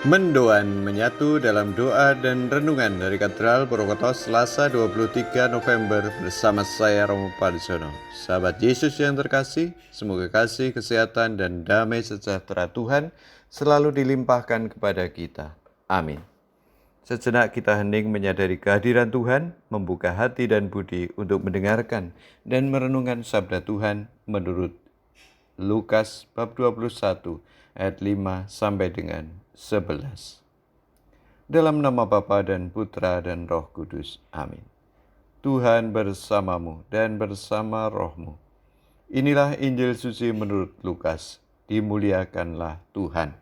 Mendoan menyatu dalam doa dan renungan dari Katedral Purwokerto Selasa 23 November bersama saya Romo Padisono. Sahabat Yesus yang terkasih, semoga kasih, kesehatan, dan damai sejahtera Tuhan selalu dilimpahkan kepada kita. Amin. Sejenak kita hening menyadari kehadiran Tuhan, membuka hati dan budi untuk mendengarkan dan merenungkan sabda Tuhan menurut Lukas bab 21 ayat 5 sampai dengan 11. Dalam nama Bapa dan Putra dan Roh Kudus. Amin. Tuhan bersamamu dan bersama rohmu. Inilah Injil suci menurut Lukas. Dimuliakanlah Tuhan.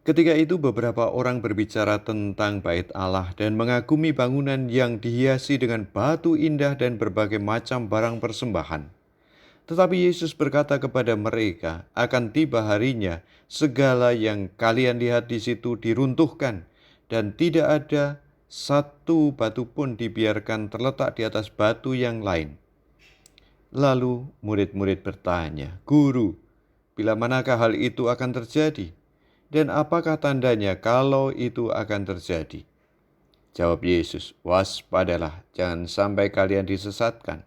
Ketika itu beberapa orang berbicara tentang bait Allah dan mengagumi bangunan yang dihiasi dengan batu indah dan berbagai macam barang persembahan. Tetapi Yesus berkata kepada mereka, akan tiba harinya segala yang kalian lihat di situ diruntuhkan dan tidak ada satu batu pun dibiarkan terletak di atas batu yang lain. Lalu murid-murid bertanya, Guru, bila manakah hal itu akan terjadi? Dan apakah tandanya kalau itu akan terjadi? Jawab Yesus, waspadalah, jangan sampai kalian disesatkan.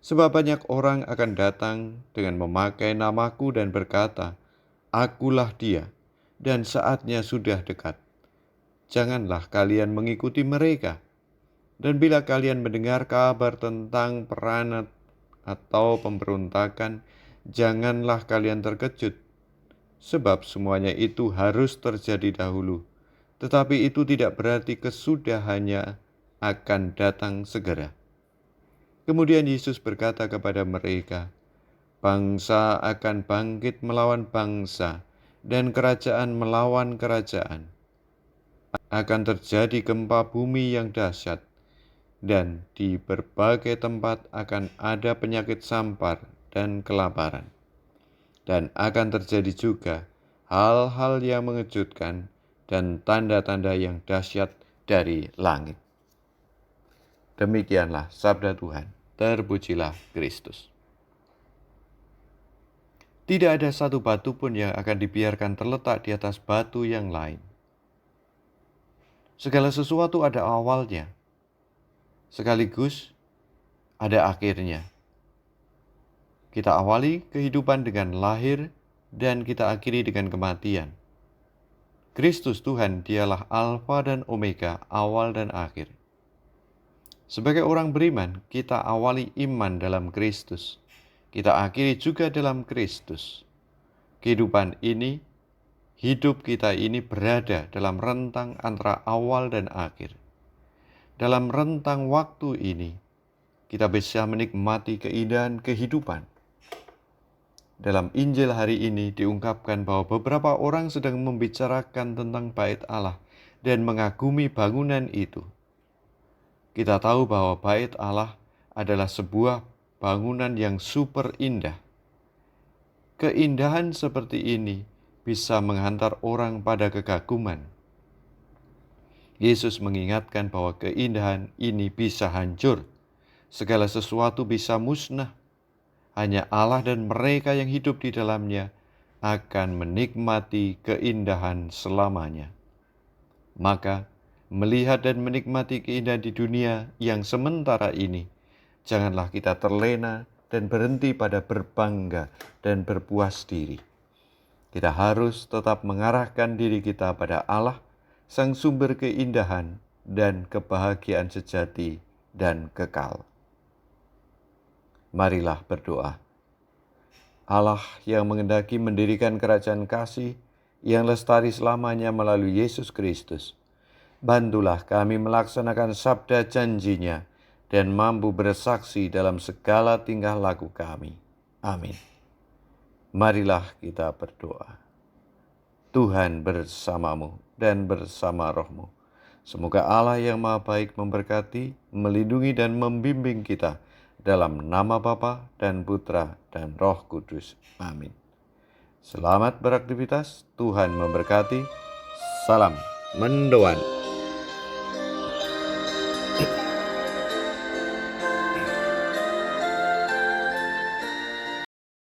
Sebab banyak orang akan datang dengan memakai namaku dan berkata, Akulah dia, dan saatnya sudah dekat. Janganlah kalian mengikuti mereka. Dan bila kalian mendengar kabar tentang perang atau pemberontakan, janganlah kalian terkejut. Sebab semuanya itu harus terjadi dahulu. Tetapi itu tidak berarti kesudahannya akan datang segera. Kemudian Yesus berkata kepada mereka, bangsa akan bangkit melawan bangsa, dan kerajaan melawan kerajaan. Akan terjadi gempa bumi yang dahsyat, dan di berbagai tempat akan ada penyakit sampar dan kelaparan. Dan akan terjadi juga hal-hal yang mengejutkan dan tanda-tanda yang dahsyat dari langit. Demikianlah sabda Tuhan. Terpujilah Kristus. Tidak ada satu batu pun yang akan dibiarkan terletak di atas batu yang lain. Segala sesuatu ada awalnya, sekaligus ada akhirnya. Kita awali kehidupan dengan lahir dan kita akhiri dengan kematian. Kristus Tuhan dialah Alfa dan Omega, awal dan akhir. Sebagai orang beriman, kita awali iman dalam Kristus. Kita akhiri juga dalam Kristus. Kehidupan ini, hidup kita ini berada dalam rentang antara awal dan akhir. Dalam rentang waktu ini, kita bisa menikmati keindahan kehidupan. Dalam Injil hari ini diungkapkan bahwa beberapa orang sedang membicarakan tentang bait Allah dan mengagumi bangunan itu. Kita tahu bahwa bait Allah adalah sebuah bangunan yang super indah. Keindahan seperti ini bisa menghantar orang pada kekaguman. Yesus mengingatkan bahwa keindahan ini bisa hancur. Segala sesuatu bisa musnah. Hanya Allah dan mereka yang hidup di dalamnya akan menikmati keindahan selamanya. Maka, melihat dan menikmati keindahan di dunia yang sementara ini, janganlah kita terlena dan berhenti pada berbangga dan berpuas diri. Kita harus tetap mengarahkan diri kita pada Allah, sang sumber keindahan dan kebahagiaan sejati dan kekal. Marilah berdoa. Allah yang mengendaki mendirikan kerajaan kasih yang lestari selamanya melalui Yesus Kristus, bantulah kami melaksanakan sabda janjinya dan mampu bersaksi dalam segala tingkah laku kami. Amin. Marilah kita berdoa. Tuhan bersamamu dan bersama rohmu. Semoga Allah yang Maha Baik memberkati, melindungi dan membimbing kita dalam nama Bapa dan Putra dan Roh Kudus. Amin. Selamat beraktivitas, Tuhan memberkati. Salam mendoan.